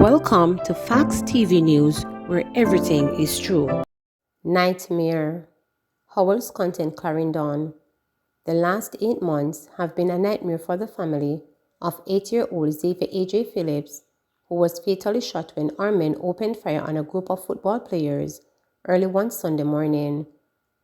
Welcome to Facts TV News, where everything is true. Nightmare. Howell's content carrying on. The last 8 months have been a nightmare for the family of 8-year-old Xavier A.J. Phillips, who was fatally shot when armed men opened fire on a group of football players early one Sunday morning.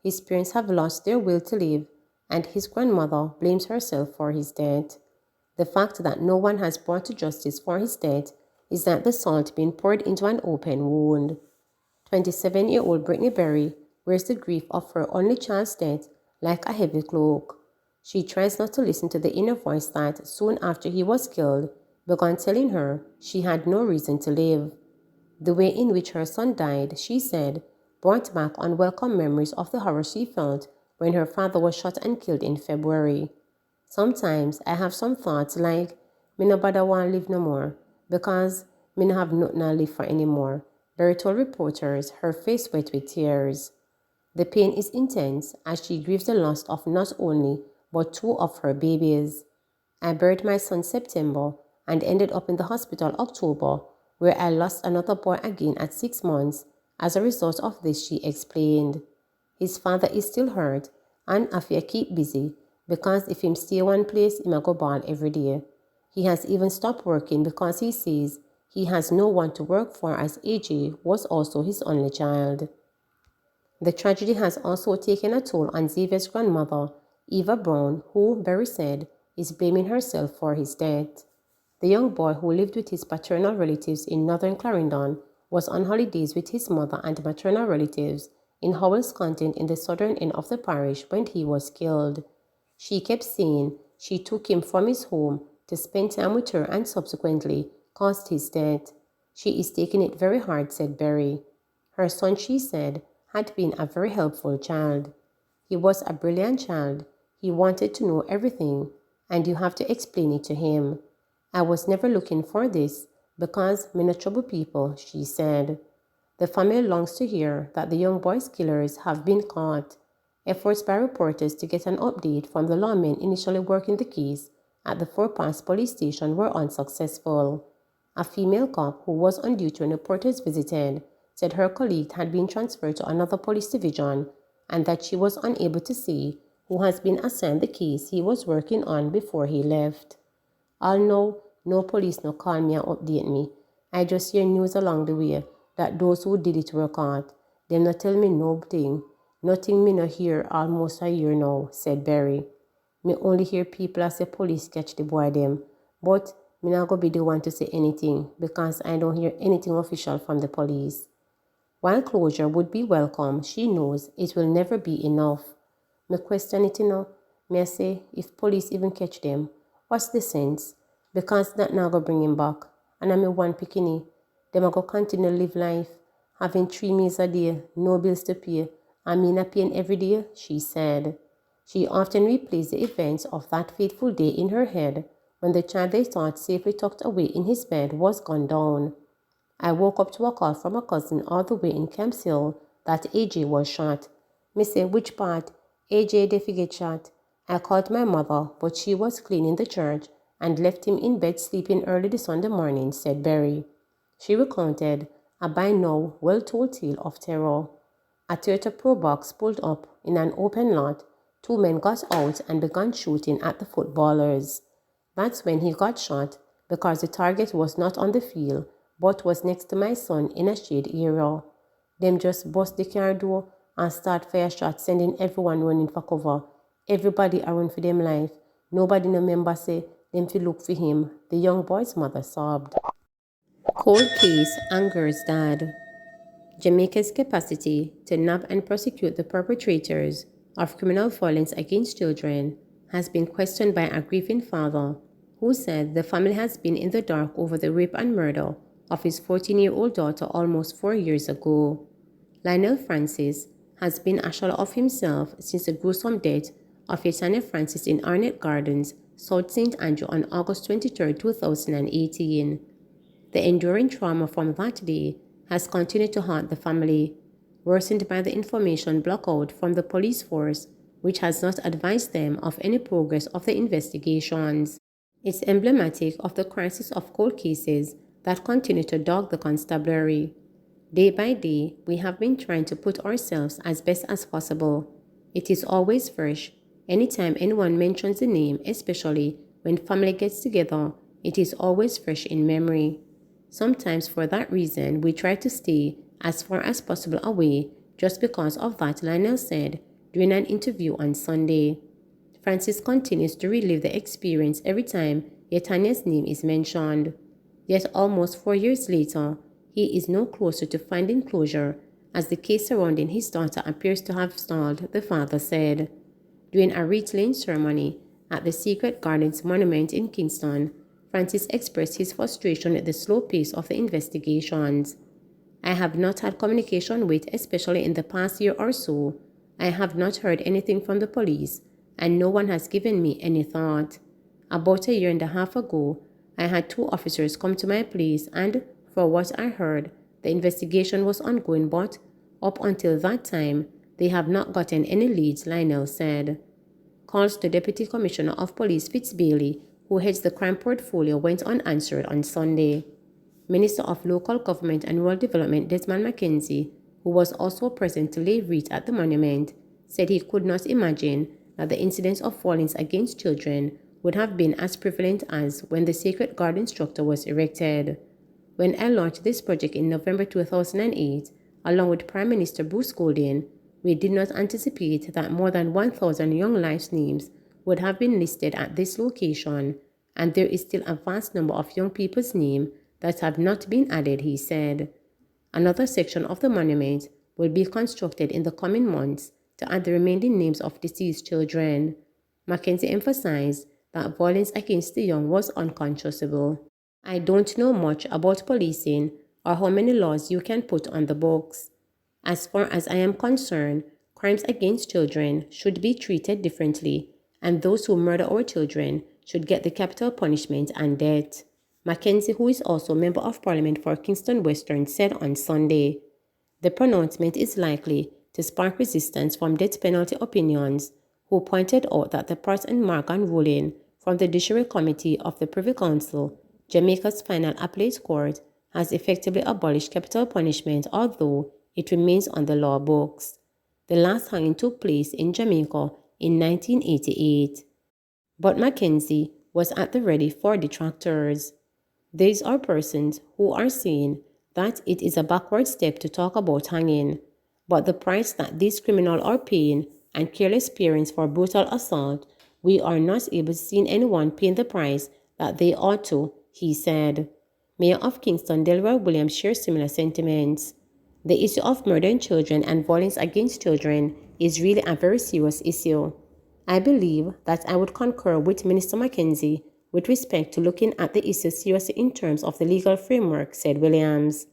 His parents have lost their will to live, and his grandmother blames herself for his death. The fact that no one has brought to justice for his death is that the salt being poured into an open wound. 27-year-old Brittany Berry wears the grief of her only child's death like a heavy cloak. She tries not to listen to the inner voice that, soon after he was killed, began telling her she had no reason to live. The way in which her son died, she said, brought back unwelcome memories of the horror she felt when her father was shot and killed in February. Sometimes I have some thoughts like, me no bother want live no more, because me no have nothing to live for anymore, Berry told reporters, her face wet with tears. The pain is intense as she grieves the loss of not only but 2 of her babies. I buried my son September and ended up in the hospital October, where I lost another boy again at 6 months. As a result of this, she explained. His father is still hurt and Afia keep busy because if him stay one place, him a go ball every day. He has even stopped working because he says he has no one to work for as AJ was also his only child. The tragedy has also taken a toll on Xavier's grandmother, Eva Brown, who, Berry said, is blaming herself for his death. The young boy who lived with his paternal relatives in northern Clarendon was on holidays with his mother and maternal relatives in Howell's Content in the southern end of the parish when he was killed. She kept saying she took him from his home to spend time with her and subsequently caused his death. She is taking it very hard, said Berry. Her son, she said, had been a very helpful child. He was a brilliant child. He wanted to know everything, and you have to explain it to him. I was never looking for this because me no trouble people, she said. The family longs to hear that the young boy's killers have been caught. Efforts by reporters to get an update from the lawmen initially working the case at the Four Pass police station were unsuccessful. A female cop who was on duty when reporters visited said her colleague had been transferred to another police division and that she was unable to see who has been assigned the case he was working on before he left. I'll know no police no call me and update me. I just hear news along the way that those who did it were caught. Them not tell me nothing. Nothing me no hear almost a year now, said Berry. Me only hear people as the police catch the boy them, but me not go be the one to say anything because I don't hear anything official from the police. While closure would be welcome, she knows it will never be enough. Me question it me say if police even catch them, what's the sense? Because that now go bring him back. And I'm a one picking. Them a go continue live life, having 3 meals a day, no bills to pay, and me not paying every day, she said. She often replays the events of that fateful day in her head when the child they thought safely tucked away in his bed was gone down. I woke up to a call from a cousin all the way in Camps Hill that AJ was shot. Me say, which part? AJ they get shot. I called my mother, but she was cleaning the church and left him in bed sleeping early this Sunday morning, said Berry. She recounted a by now well-told tale of terror. A Toyota Pro Box pulled up in an open lot. 2 men got out and began shooting at the footballers. That's when he got shot because the target was not on the field but was next to my son in a shade area. Them just bust the car door and start fire shots, sending everyone running for cover. Everybody around for them life. Nobody no member say them fi look for him, the young boy's mother sobbed. Cold case angers dad. Jamaica's capacity to nab and prosecute the perpetrators of criminal violence against children has been questioned by a grieving father who said the family has been in the dark over the rape and murder of his 14-year-old daughter almost 4 years ago. Lionel Francis has been a shell of himself since the gruesome death of Yetania Francis in Arnett Gardens, South St. Andrew on August 23, 2018. The enduring trauma from that day has continued to haunt the family, worsened by the information blackout from the police force, which has not advised them of any progress of the investigations. It's emblematic of the crisis of cold cases that continue to dog the constabulary. Day by day, we have been trying to put ourselves as best as possible. It is always fresh. Anytime anyone mentions the name, especially when family gets together, it is always fresh in memory. Sometimes for that reason, we try to stay as far as possible away just because of that, Lionel said during an interview on Sunday. Francis continues to relive the experience every time Yetania's name is mentioned. Yet almost 4 years later, he is no closer to finding closure as the case surrounding his daughter appears to have stalled, the father said. During a wreath-laying ceremony at the Secret Gardens Monument in Kingston, Francis expressed his frustration at the slow pace of the investigations. I have not had communication with, especially in the past year or so. I have not heard anything from the police, and no one has given me any thought. About a year and a half ago, I had 2 officers come to my place, and, for what I heard, the investigation was ongoing, but, up until that time, they have not gotten any leads, Lionel said. Calls to Deputy Commissioner of Police Fitzbailey, who heads the crime portfolio, went unanswered on Sunday. Minister of Local Government and Rural Development Desmond McKenzie, who was also present to lay wreath at the monument, said he could not imagine that the incidence of violence against children would have been as prevalent as when the Sacred Garden structure was erected. When I launched this project in November 2008, along with Prime Minister Bruce Golding, we did not anticipate that more than 1,000 young lives' names would have been listed at this location, and there is still a vast number of young people's names that have not been added, he said. Another section of the monument will be constructed in the coming months to add the remaining names of deceased children. Mackenzie emphasized that violence against the young was unconscionable. I don't know much about policing or how many laws you can put on the books. As far as I am concerned, crimes against children should be treated differently, and those who murder our children should get the capital punishment and death, Mackenzie, who is also Member of Parliament for Kingston Western, said on Sunday. The pronouncement is likely to spark resistance from death penalty opinions, who pointed out that the Pratt and Morgan ruling from the Judiciary Committee of the Privy Council, Jamaica's final appellate court, has effectively abolished capital punishment, although it remains on the law books. The last hanging took place in Jamaica in 1988. But Mackenzie was at the ready for detractors. These are persons who are saying that it is a backward step to talk about hanging, but the price that these criminals are paying and careless parents for brutal assault, we are not able to see anyone paying the price that they ought to, he said. Mayor of Kingston, Delroy Williams, shares similar sentiments. The issue of murdering children and violence against children is really a very serious issue. I believe that I would concur with Minister Mackenzie with respect to looking at the issue seriously in terms of the legal framework, said Williams.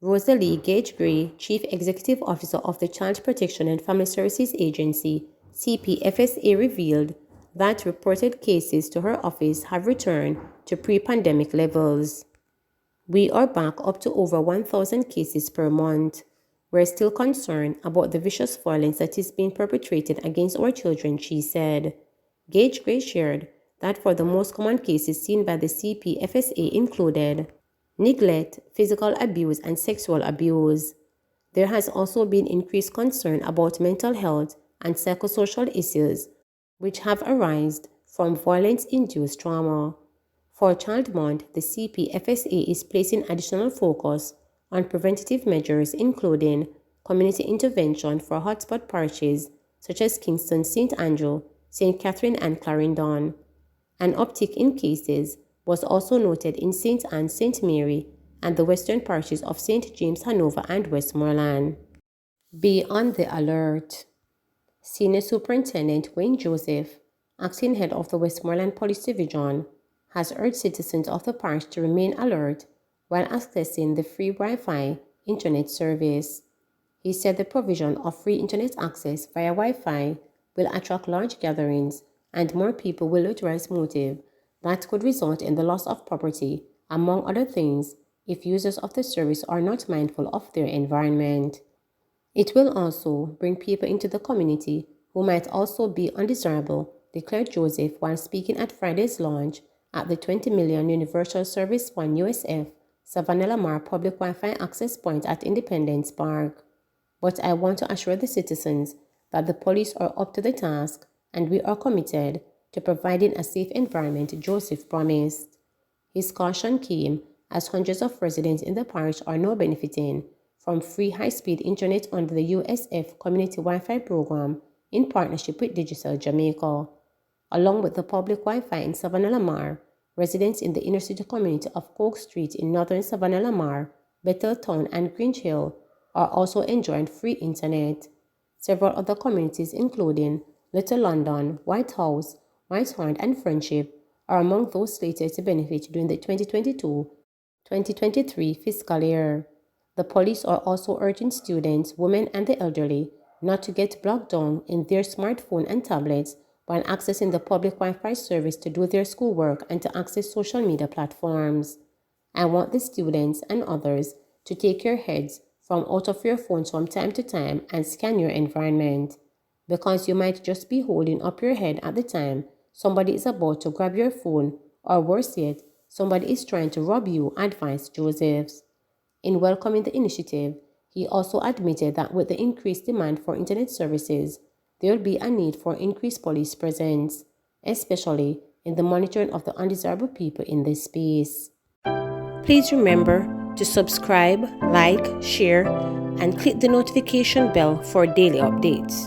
Rosalie Gage Gray, Chief Executive Officer of the Child Protection and Family Services Agency, CPFSA, revealed that reported cases to her office have returned to pre-pandemic levels. We are back up to over 1,000 cases per month. We're still concerned about the vicious violence that is being perpetrated against our children, she said. Gage Gray shared that for the most common cases seen by the CPFSA included neglect, physical abuse, and sexual abuse. There has also been increased concern about mental health and psychosocial issues, which have arisen from violence-induced trauma. For Child Month, the CPFSA is placing additional focus on preventative measures including community intervention for hotspot parishes such as Kingston, St. Andrew, St. Catherine, and Clarendon. An uptick in cases was also noted in St. Anne, St. Mary, and the western parishes of St. James, Hanover, and Westmoreland. Be on the alert. Senior Superintendent Wayne Joseph, acting head of the Westmoreland Police Division, has urged citizens of the parish to remain alert while accessing the free Wi-Fi internet service. He said the provision of free internet access via Wi-Fi will attract large gatherings and more people will utilize motive that could result in the loss of property, among other things, if users of the service are not mindful of their environment. It will also bring people into the community who might also be undesirable, declared Joseph while speaking at Friday's launch at the $20 million Universal Service Fund USF Savannah Lamar public Wi-Fi access point at Independence Park. But I want to assure the citizens that the police are up to the task and we are committed to providing a safe environment, Joseph promised. His caution came as hundreds of residents in the parish are now benefiting from free high-speed internet under the USF Community Wi-Fi program in partnership with Digital Jamaica. Along with the public Wi-Fi in Savannah Lamar, residents in the inner city community of Coke Street in northern Savannah Lamar, Betheltown, and Grange Hill are also enjoying free internet. Several other communities, including Little London, White House, Whitehorn, and Friendship, are among those slated to benefit during the 2022-2023 fiscal year. The police are also urging students, women, and the elderly not to get bogged down in their smartphone and tablets while accessing the public Wi-Fi service to do their schoolwork and to access social media platforms. I want the students and others to take your heads from out of your phones from time to time and scan your environment, because you might just be holding up your head at the time somebody is about to grab your phone, or worse yet, somebody is trying to rob you, advised Josephs. In welcoming the initiative, he also admitted that with the increased demand for internet services, there will be a need for increased police presence, especially in the monitoring of the undesirable people in this space. Please remember to subscribe, like, share, and click the notification bell for daily updates.